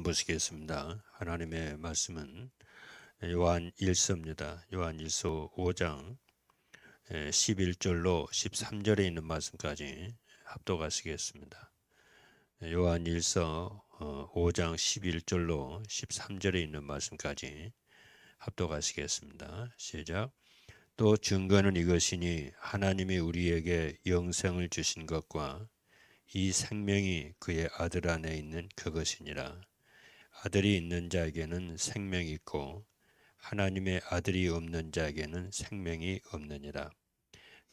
보시겠습니다. 하나님의 말씀은 요한 1서입니다. 요한 1서 5장 11절로 13절에 있는 말씀까지 합독하시겠습니다. 요한 1서 5장 11절로 13절에 있는 말씀까지 합독하시겠습니다. 시작. 또 증거는 이것이니 하나님이 우리에게 영생을 주신 것과 이 생명이 그의 아들 안에 있는 그것이니라. 아들이 있는 자에게는 생명이 있고 하나님의 아들이 없는 자에게는 생명이 없느니라.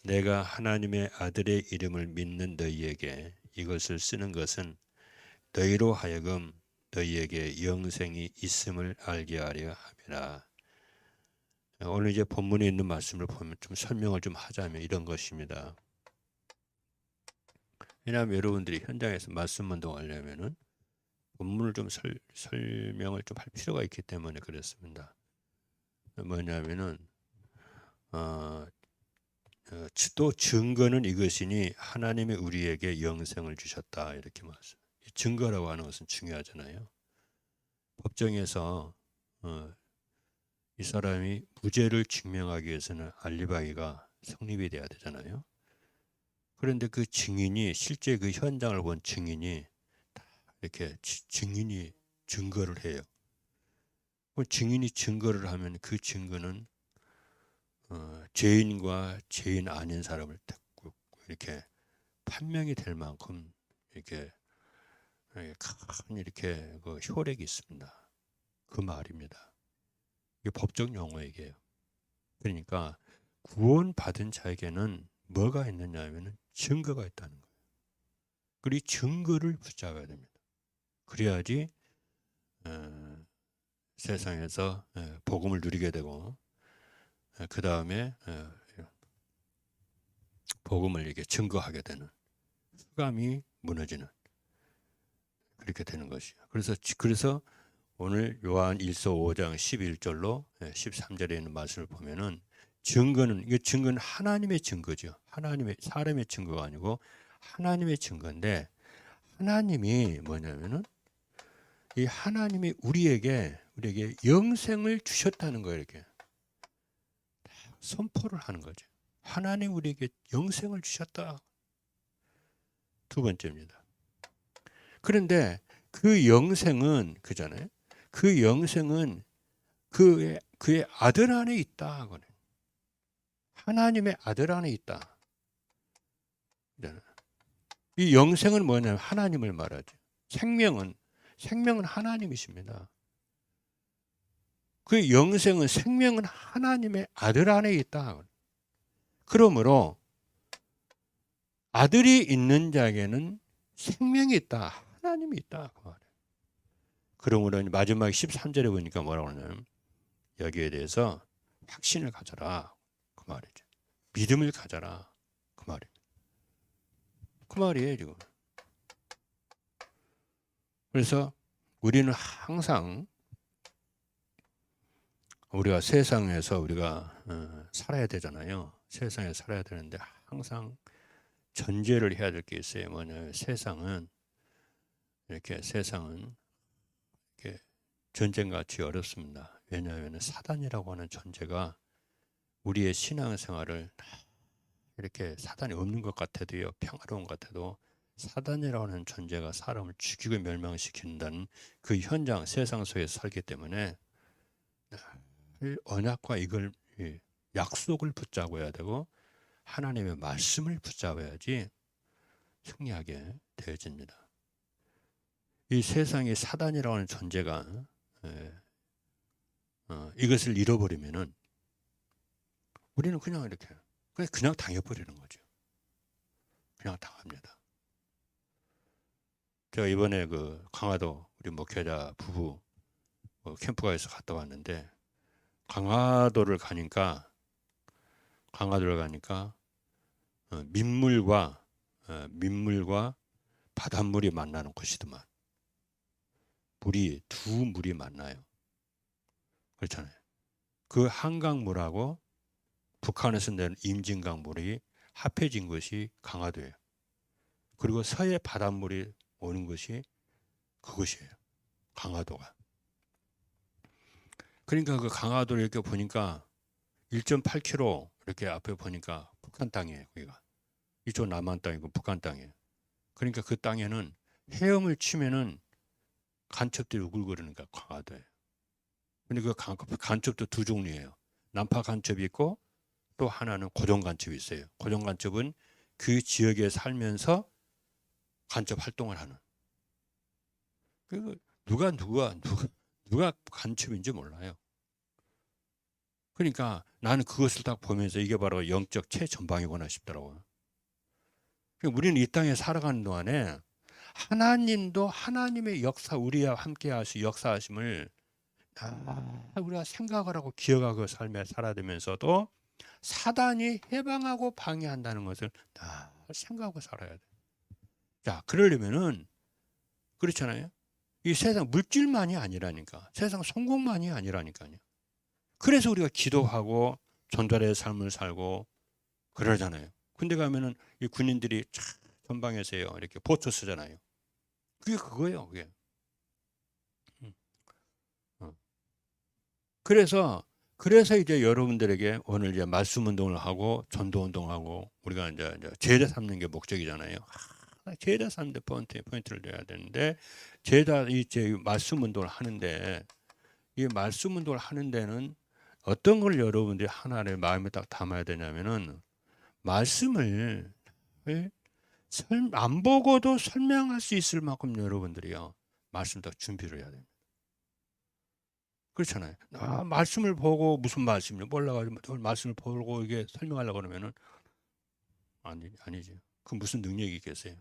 내가 하나님의 아들의 이름을 믿는 너희에게 이것을 쓰는 것은 너희로 하여금 너희에게 영생이 있음을 알게 하려 함이라. 오늘 이제 본문에 있는 말씀을 보면 좀 설명을 좀 하자면 이런 것입니다. 왜냐하면 여러분들이 현장에서 말씀 운동하려면은 본문을 좀 설명을 좀 할 필요가 있기 때문에 그렇습니다. 뭐냐면은 또 증거는 이것이니 하나님이 우리에게 영생을 주셨다 이렇게 말씀. 증거라고 하는 것은 중요하잖아요. 법정에서 이 사람이 무죄를 증명하기 위해서는 알리바이가 성립이 돼야 되잖아요. 그런데 그 증인이 실제 그 현장을 본 증인이 이렇게 증인이 증거를 해요. 증인이 증거를 하면 그 증거는 죄인과 죄인 아닌 사람을 이렇게 판명이 될 만큼 이렇게 큰 이렇게 그 효력이 있습니다. 그 말입니다. 이게 법적 용어이게요. 그러니까 구원받은 자에게는 뭐가 있느냐면은 증거가 있다는 거예요. 그리고 이 증거를 붙잡아야 됩니다. 그래야지 세상에서 복음을 누리게 되고 그 다음에 복음을 이렇게 증거하게 되는 흑암이 무너지는 그렇게 되는 것이요. 그래서 오늘 요한 1서 5장 11절로 13절에 있는 말씀을 보면은 이게 증거는 하나님의 증거죠. 하나님의 사람의 증거가 아니고 하나님의 증거인데 하나님이 뭐냐면은 이 하나님이 우리에게 영생을 주셨다는 거예요. 이렇게 선포를 하는 거죠. 하나님 우리에게 영생을 주셨다. 두 번째입니다. 그런데 그 영생은 그잖아요. 그 영생은 그의 아들 안에 있다. 하나님의 아들 안에 있다. 이 영생은 뭐냐면 하나님을 말하죠. 생명은 하나님이십니다. 그 영생은 생명은 하나님의 아들 안에 있다. 그러므로 아들이 있는 자에게는 생명이 있다. 하나님이 있다. 그 말이에요. 그러므로 마지막 13절에 보니까 뭐라고 하냐면 여기에 대해서 확신을 가져라. 그 말이죠. 믿음을 가져라. 그 말이에요. 그 말이에요, 지금. 그래서 우리는 항상 우리가 세상에서 우리가 살아야 되잖아요. 세상에 살아야 되는데 항상 전제를 해야 될 게 있어요. 뭐냐면 세상은 이렇게 전쟁같이 어렵습니다. 왜냐하면 사단이라고 하는 존재가 우리의 신앙생활을 이렇게 사단이 없는 것 같아도요, 평화로운 것 같아도 사단이라고 하는 존재가 사람을 죽이고 멸망시킨다는 그 현장 세상 속에서 살기 때문에 언약과 이걸 약속을 붙잡아야 되고 하나님의 말씀을 붙잡아야지 승리하게 되어집니다. 이 세상의 사단이라고 하는 존재가 이것을 잃어버리면은 우리는 그냥 이렇게 그냥 당해버리는 거죠. 그냥 당합니다. 제가 이번에 그 강화도 우리 목회자 부부 캠프가에서 갔다 왔는데 강화도를 가니까 민물과 바닷물이 만나는 곳이더만. 두 물이 만나요. 그렇잖아요. 그 한강물하고 북한에서 내는 임진강물이 합해진 것이 강화도예요. 그리고 서해 바닷물이 오는 것이 그것이에요. 강화도가. 그러니까 그 강화도를 이렇게 보니까 1.8km 이렇게 앞에 보니까 북한 땅이에요. 거기가. 이쪽 남한 땅이고 북한 땅이에요. 그러니까 그 땅에는 헤엄을 치면은 간첩들이 우글거리니까 강화도예요. 근데 그 간첩도 두 종류예요. 난파 간첩이 있고 또 하나는 고정 간첩이 있어요. 고정 간첩은 그 지역에 살면서 간첩 활동을 하는. 그 누가 간첩인지 몰라요. 그러니까 나는 그것을 딱 보면서 이게 바로 영적 최전방이구나 싶더라고요. 그러니까 우리는 이 땅에 살아가는 동안에 하나님도 하나님의 역사, 우리와 함께 하시 역사하심을 우리가 생각을 하고 기억하고 삶에 살아가면서도 사단이 해방하고 방해한다는 것을 다 생각하고 살아야 돼. 자, 그러려면은 그렇잖아요. 이 세상 물질만이 아니라니까. 세상 성공만이 아니라니까요. 그래서 우리가 기도하고 전달의 삶을 살고 그러잖아요. 군대 가면은 이 군인들이 전방에서요 이렇게 보초 쓰잖아요. 그게 그거예요, 그게. 어. 그래서 이제 여러분들에게 오늘 이제 말씀 운동을 하고 전도 운동을 하고 우리가 이제 제자 삼는 게 목적이잖아요. 제자 삼는 포인트를 줘야 되는데 제자 이제 말씀 운동을 하는데 이 말씀 운동을 하는 데는 어떤 걸 여러분들이 하나의 마음에 딱 담아야 되냐면은 말씀을 안 보고도 설명할 수 있을 만큼 여러분들이요 말씀 더 준비를 해야 됩니다. 그렇잖아요. 말씀을 보고 무슨 말씀을 몰라가지고 말씀을 보고 이게 설명하려고 그러면은 아니지. 그 무슨 능력이 있겠어요?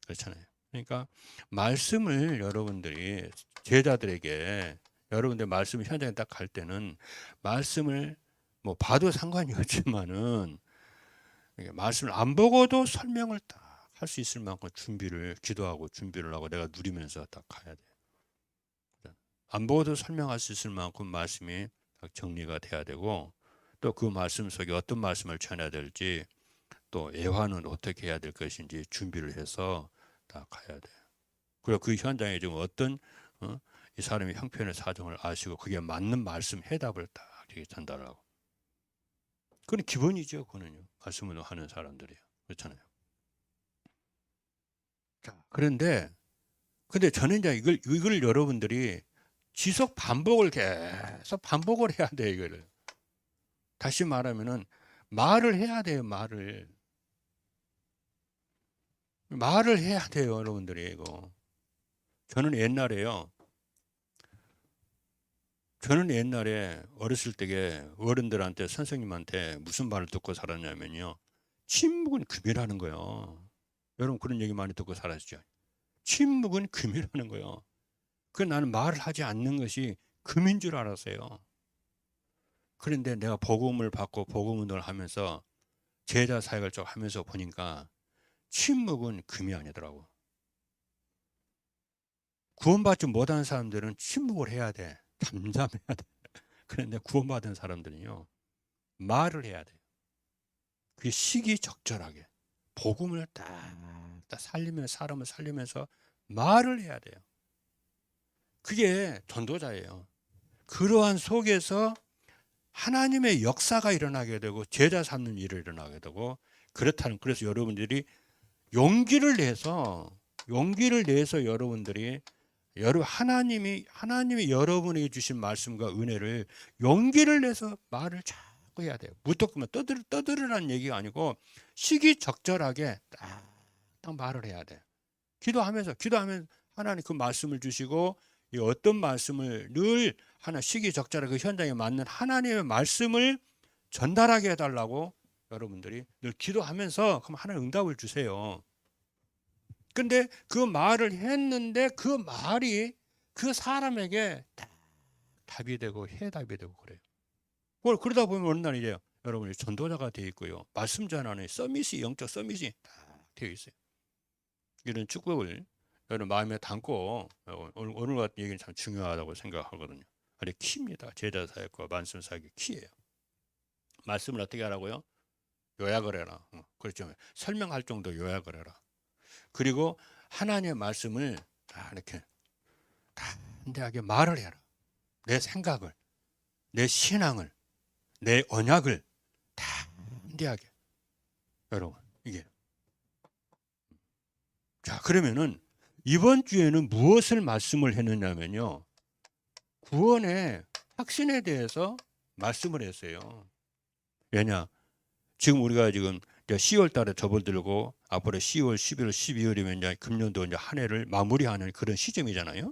그렇잖아요. 그러니까 말씀을 여러분들이 제자들에게 여러분들 말씀 현장에 딱 갈 때는 말씀을 뭐 봐도 상관이 없지만은 말씀을 안 보고도 설명을 딱 할 수 있을 만큼 기도하고 준비를 하고 내가 누리면서 딱 가야 돼요. 안 보고도 설명할 수 있을 만큼 말씀이 딱 정리가 돼야 되고 또 그 말씀 속에 어떤 말씀을 전해야 될지 또 애화는 어떻게 해야 될 것인지 준비를 해서 딱 가야 돼요. 그리고 그 현장에 지금 어떤 이 사람의 형편의 사정을 아시고 그게 맞는 말씀 해답을 딱 이렇게 전달하고 그건 기본이죠. 그거는요. 말씀을 하는 사람들이요. 그렇잖아요. 자, 근데 저는 이제 이걸 여러분들이 지속 반복을 계속 반복을 해야 돼요. 이거를 다시 말하면은 말을 해야 돼요. 말을 해야 돼요. 여러분들이 이거. 저는 옛날에 어렸을 때에 어른들한테 선생님한테 무슨 말을 듣고 살았냐면요. 침묵은 금이라는 거예요. 여러분 그런 얘기 많이 듣고 살았죠. 침묵은 금이라는 거예요. 나는 말을 하지 않는 것이 금인 줄 알았어요. 그런데 내가 복음을 받고 복음 운동을 하면서 제자 사역을 좀 하면서 보니까 침묵은 금이 아니더라고. 구원받지 못한 사람들은 침묵을 해야 돼. 잠잠해야 돼. 그런데 구원받은 사람들은요. 말을 해야 돼요. 그 시기적절하게 복음을 딱 살리면서 사람을 살리면서 말을 해야 돼요. 그게 전도자예요. 그러한 속에서 하나님의 역사가 일어나게 되고 제자 삼는 일을 일어나게 되고 그래서 여러분들이 용기를 내서 여러분들이 하나님이 여러분에게 주신 말씀과 은혜를 용기를 내서 말을 자꾸 해야 돼요. 무턱대고 떠들으라는 얘기가 아니고 시기적절하게 딱 말을 해야 돼요. 기도하면서 하나님 그 말씀을 주시고 이 어떤 말씀을 늘 하나 시기적절하게 그 현장에 맞는 하나님의 말씀을 전달하게 해달라고 여러분들이 늘 기도하면서 그럼 하나님 응답을 주세요. 근데 그 말을 했는데 그 말이 그 사람에게 답이 되고 해답이 되고 그래요. 그러다 보면 어느 날 이제 여러분이 전도자가 되어 있고요. 말씀 전하는 영적 서밋이 딱 되어 있어요. 이런 축복을 여러분 마음에 담고 오늘 같은 얘기는 참 중요하다고 생각하거든요. 아니 키입니다. 제자 사역과 말씀 사역의 키예요. 말씀을 어떻게 하라고요? 요약을 해라. 그렇죠. 설명할 정도 요약을 해라. 그리고 하나님의 말씀을 이렇게 담대하게 말을 해라. 내 생각을, 내 신앙을, 내 언약을 담대하게. 여러분, 이게. 자, 그러면은 이번 주에는 무엇을 말씀을 했느냐면요. 구원의 확신에 대해서 말씀을 했어요. 왜냐? 지금 우리가 지금 10월 달에 접어들고 앞으로 10월, 11월, 12월이면 이제 금년도 이제 한 해를 마무리하는 그런 시점이잖아요.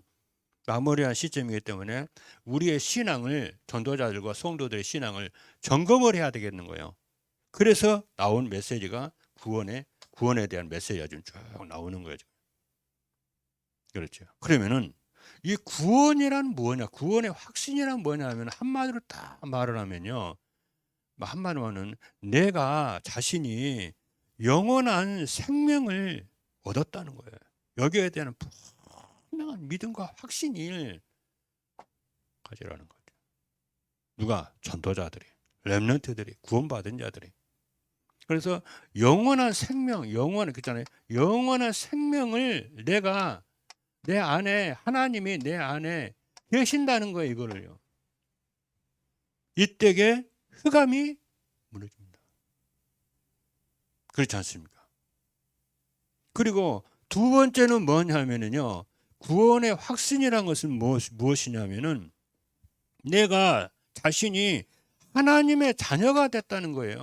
마무리한 시점이기 때문에 우리의 신앙을, 전도자들과 성도들의 신앙을 점검을 해야 되겠는 거예요. 그래서 나온 메시지가 구원에 대한 메시지가 좀 쭉 나오는 거죠. 그렇죠. 그러면은 이 구원이란 뭐냐? 구원의 확신이란 뭐냐 하면 한마디로 딱 말을 하면요. 한마디로 하면 내가 자신이 영원한 생명을 얻었다는 거예요. 여기에 대한 분명한 믿음과 확신을 가지라는 거죠. 누가? 전도자들이, 렘넌트들이, 구원받은 자들이. 그래서 영원한 생명, 그렇잖아요. 영원한 생명을 내가 내 안에, 하나님이 내 안에 계신다는 거예요. 이거를요. 이때에 흑암이 무너집니다. 그렇지 않습니까? 그리고 두 번째는 뭐냐면요. 구원의 확신이라는 것은 무엇이냐면은 내가 자신이 하나님의 자녀가 됐다는 거예요.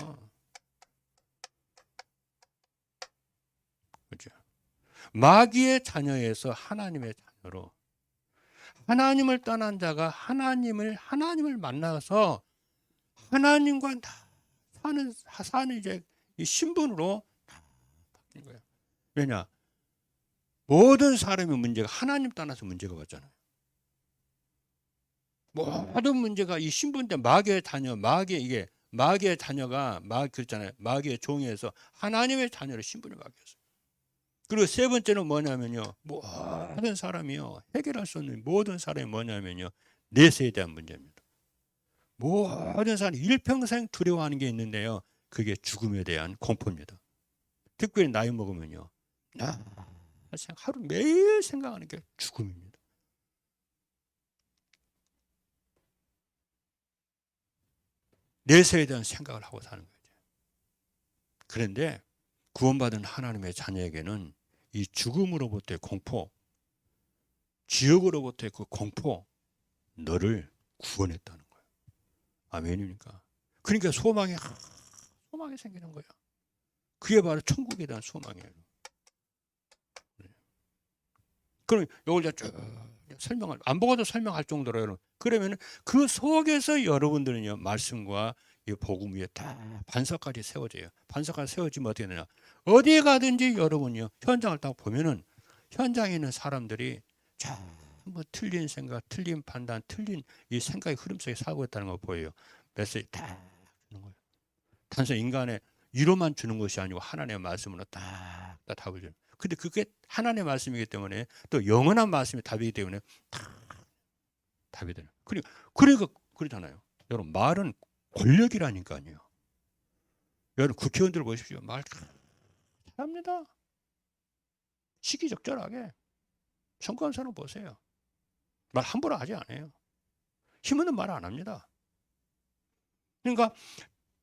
그렇죠? 마귀의 자녀에서 하나님의 자녀로, 하나님을 떠난 자가 하나님을 만나서 하나님과 사는 이제 이 신분으로 바뀐 거예요. 왜냐? 모든 사람의 문제가 하나님 떠나서 문제가 왔잖아요. 모든 문제가 이 신분 때 마귀의 자녀, 마귀의 자녀가 그렇잖아요. 마귀의 종에서 하나님의 자녀로 신분을 바뀌었어요. 그리고 세 번째는 뭐냐면요. 모든 사람이요. 해결할 수 없는 모든 사람이 뭐냐면요. 내세에 대한 문제입니다. 모든 사람이 일평생 두려워하는 게 있는데요. 그게 죽음에 대한 공포입니다. 특별히 나이 먹으면요. 하루 매일 생각하는 게 죽음입니다. 내세에 대한 생각을 하고 사는 거죠. 그런데 구원받은 하나님의 자녀에게는 이 죽음으로부터의 공포, 지옥으로부터의 그 공포, 너를 구원했다는 거예요. 아멘입니까? 그러니까 소망이 생기는 거예요. 그게 바로 천국에 대한 소망이에요. 그럼 이걸 쭉 안 보고도 설명할 정도로 여러분. 그러면 그 속에서 여러분들은요 말씀과 이 복음 위에 다 반석까지 세워져요. 반석까지 세워지면 어떻게 되냐? 어디에 가든지 여러분요 현장을 딱 보면은 현장에 있는 사람들이 전부 틀린 생각, 틀린 판단, 틀린 이 생각의 흐름 속에 살고 있다는 거 보여요. 메시지 다 주는 거예요. 단순히 인간의 이로만 주는 것이 아니고 하나님의 말씀으로 딱 답을 주는. 근데 그게 하나님의 말씀이기 때문에 또 영원한 말씀이 답이기 때문에 답이 되는. 그러니까 그러잖아요. 여러분 말은 권력이라니까요. 여러분 국회의원들 보십시오. 말 잘합니다. 시기적절하게. 선거한사람 보세요. 말 함부로 하지 않아요. 힘 있는 말 안 합니다. 그러니까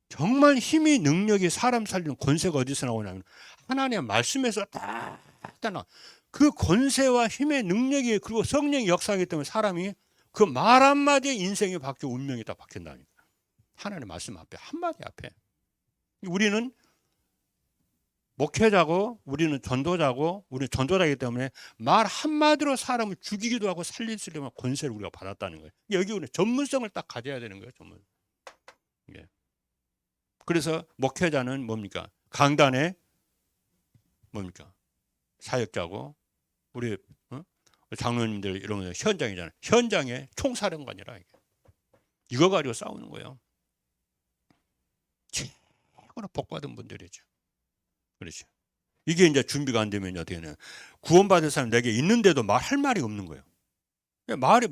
정말 힘이 능력이 사람 살리는 권세가 어디서 나오냐면 하나님의 말씀에서 딱 나와. 그 권세와 힘의 능력이 그리고 성령의 역사이기 때문에 사람이 그 말 한마디에 인생이 바뀌고 운명이 다 바뀐다니까. 하나님의 말씀 앞에 한마디 앞에. 우리는 목회자고 우리는 전도자고 우리는 전도자이기 때문에 말 한마디로 사람을 죽이기도 하고 살릴 수 있는 권세를 우리가 받았다는 거예요. 여기 우리 전문성을 딱 가져야 되는 거예요. 전문. 예. 그래서 목회자는 뭡니까? 강단에 뭡니까? 사역자고 우리 장로님들 이런 거 현장이잖아요. 현장에 총사령관이라 이거 가지고 싸우는 거예요. 최고로 복받은 분들이죠. 그렇죠. 이게 이제 준비가 안 되면 어떻게 되냐? 구원받은 사람 내게 있는데도 할 말이 없는 거예요. 할 말이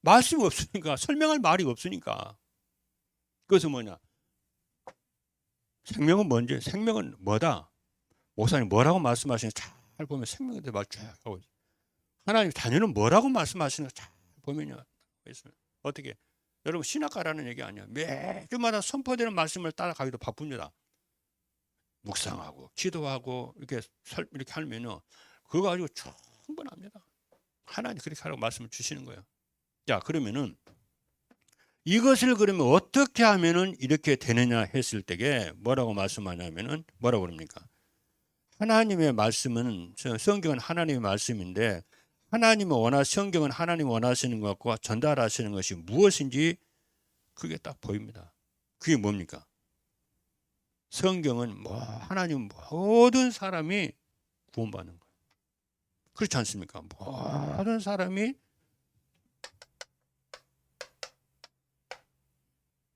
말씀이 없으니까 설명할 말이 없으니까. 그래서 뭐냐? 생명은 뭔지, 생명은 뭐다? 목사님 뭐라고 말씀하시는지 잘 보면 생명에 대해 말 쫙 하고 있어요. 하나님 자녀는 뭐라고 말씀하시는 거 잘 보면요. 어떻게 여러분 신학가라는 얘기 아니야. 매주마다 선포되는 말씀을 따라가기도 바쁩니다. 묵상하고 기도하고 이렇게 하면요. 그거 가지고 충분합니다. 하나님 그렇게 하라고 말씀을 주시는 거예요. 자, 그러면은 이것을 그러면 어떻게 하면은 이렇게 되느냐 했을 때에 뭐라고 말씀하냐면은 뭐라고 그럽니까? 하나님의 말씀은 성경은 하나님의 말씀인데 성경은 하나님이 원하시는 것과 전달하시는 것이 무엇인지 그게 딱 보입니다. 그게 뭡니까? 성경은 하나님 모든 사람이 구원받는 거예요. 그렇지 않습니까? 모든 사람이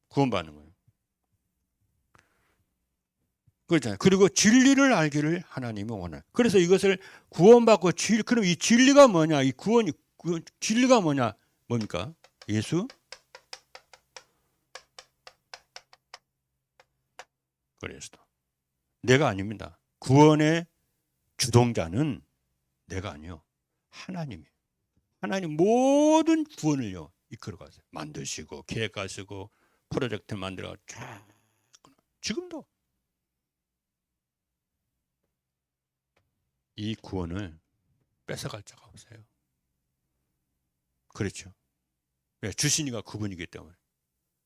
구원받는 거예요. 그렇잖아요. 그리고 진리를 알기를 하나님이 원해요. 그래서 이것을 구원받고 그럼 이 진리가 뭐냐? 이 진리가 뭐냐? 뭡니까? 예수 그리스도. 내가 아닙니다. 구원의 주동자는 내가 아니요. 하나님이에요. 하나님 모든 구원을요 이끌어가세요. 만드시고 계획하시고 프로젝트 만들어 쫙 지금도 이 구원을 뺏어갈 자가 없어요. 그렇죠. 왜? 주신이가 그분이기 때문에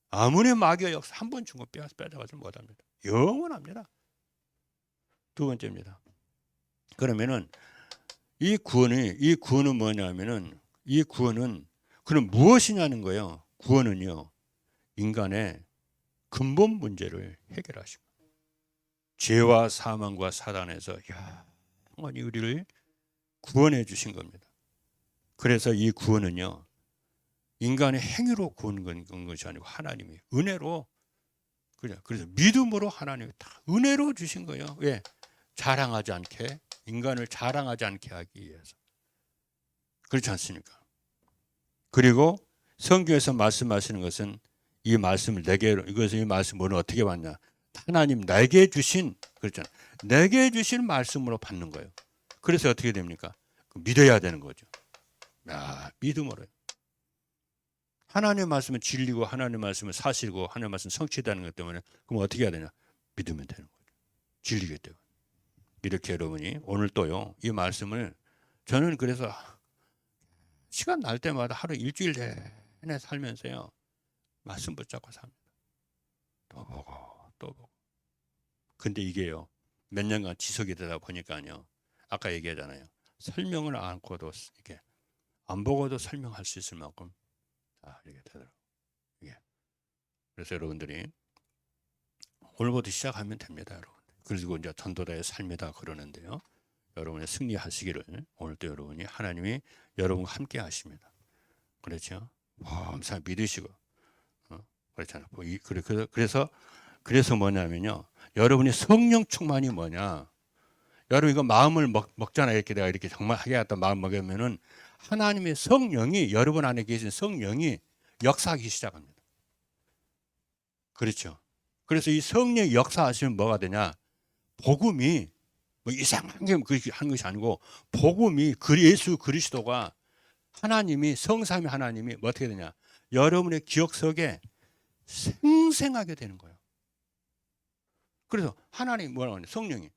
아무리 마귀의 역사 한 번 준 거 뺏어가지 못합니다. 영원합니다. 두 번째입니다. 그러면은 이 구원은 뭐냐면은 이 구원은 그럼 무엇이냐는 거예요. 구원은요 인간의 근본 문제를 해결하십니다. 죄와 사망과 사단에서 영원히 우리를 구원해 주신 겁니다. 그래서 이 구원은요 인간의 행위로 구원 것이 아니고 하나님이 은혜로 그래서 믿음으로 하나님이 다 은혜로 주신 거예요. 왜? 자랑하지 않게 인간을 자랑하지 않게 하기 위해서. 그렇지 않습니까? 그리고 성경에서 말씀하시는 것은 이 말씀을 이 말씀을 어떻게 받냐? 하나님 내게 주신 그렇잖아요. 내게 주신 말씀으로 받는 거예요. 그래서 어떻게 됩니까? 믿어야 되는 거죠. 믿음으로요. 하나님의 말씀은 진리고 하나님의 말씀은 사실이고 하나님의 말씀은 성취되는 것 때문에 그럼 어떻게 해야 되냐? 믿으면 되는 거죠. 진리기 때문에. 이렇게 여러분이 오늘 또요 이 말씀을 저는 그래서 시간 날 때마다 하루 일주일 내내 살면서요 말씀 붙잡고 삽니다. 또 보고. 근데 이게요 몇 년간 지속이 되다 보니까요 아까 얘기하잖아요. 설명을 않고도 이렇게 안 보고도 설명할 수 있을 만큼 이렇게 되더라고요. 그래서 여러분들이 오늘부터 시작하면 됩니다, 여러분. 그리고 이제 전도자의 삶이다 그러는데요. 여러분의 승리하시기를 오늘도 여러분이 하나님이 여러분과 함께 하십니다. 그렇죠? 항상 믿으시고 그렇잖아요. 그래서 뭐냐면요. 여러분이 성령 충만이 뭐냐? 여러분 이거 마음을 먹잖아요. 이렇게 내가 이렇게 정말 하겠다 마음 먹으면은 하나님의 성령이 여러분 안에 계신 성령이 역사하기 시작합니다. 그렇죠? 그래서 이 성령이 역사하시면 뭐가 되냐? 복음이 이상한 게 그렇게 하는 것이 아니고 복음이 예수 그리스도가 하나님이 성삼위 하나님이 어떻게 되냐? 여러분의 기억 속에 생생하게 되는 거예요. 그래서 하나님 뭐라고 하냐? 성령이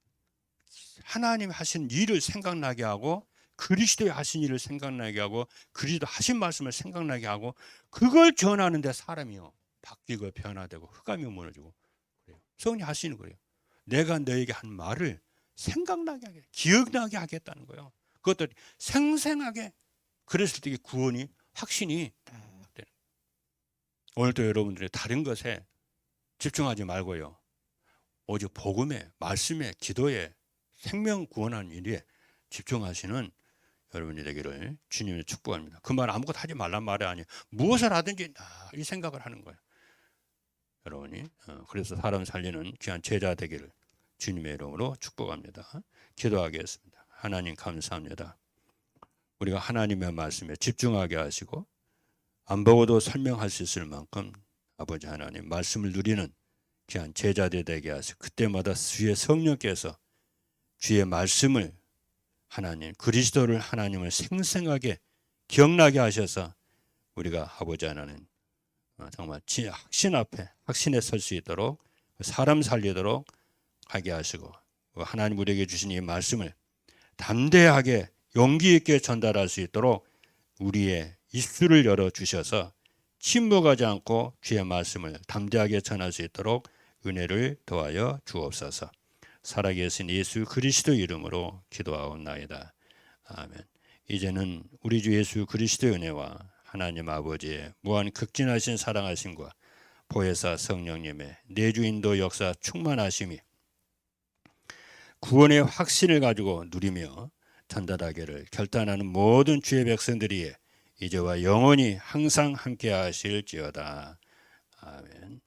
하나님 하신 일을 생각나게 하고 그리스도의 하신 일을 생각나게 하고 그리스도 하신 말씀을 생각나게 하고 그걸 전하는데 사람이요 바뀌고 변화되고 흑암이 무너지고 그래요. 성령이 하시는 거예요. 내가 너에게 한 말을 생각나게 하게 기억나게 하겠다는 거예요. 그것도 생생하게 그랬을 때 구원이 확신이 딱 되는 거예요. 오늘도 여러분들이 다른 것에 집중하지 말고요. 오직 복음에 말씀에 기도에 생명 구원하는 일에 집중하시는 여러분이 되기를 주님의 축복합니다. 그 말 아무것도 하지 말란 말이 아니에요. 무엇을 하든지 이 생각을 하는 거예요. 여러분이 그래서 사람 살리는 귀한 제자 되기를 주님의 이름으로 축복합니다. 기도하겠습니다. 하나님 감사합니다. 우리가 하나님의 말씀에 집중하게 하시고 안 보고도 설명할 수 있을 만큼 아버지 하나님 말씀을 누리는 귀한 제자들 되게 하시고 그때마다 주의 성령께서 주의 말씀을 하나님 그리스도를 하나님을 생생하게 기억나게 하셔서 우리가 하고자 하는 정말 확신 앞에 확신에 설 수 있도록 사람 살리도록 하게 하시고 하나님 우리에게 주신 이 말씀을 담대하게 용기 있게 전달할 수 있도록 우리의 입술을 열어 주셔서 침묵하지 않고 주의 말씀을 담대하게 전할 수 있도록 은혜를 더하여 주옵소서. 살아계신 예수 그리스도 이름으로 기도하옵나이다. 아멘. 이제는 우리 주 예수 그리스도의 은혜와 하나님 아버지의 무한 극진하신 사랑하심과 보혜사 성령님의 내주인도 역사 충만하심이 구원의 확신을 가지고 누리며 전달하기를 결단하는 모든 주의 백성들이 이제와 영원히 항상 함께 하실지어다. 아멘.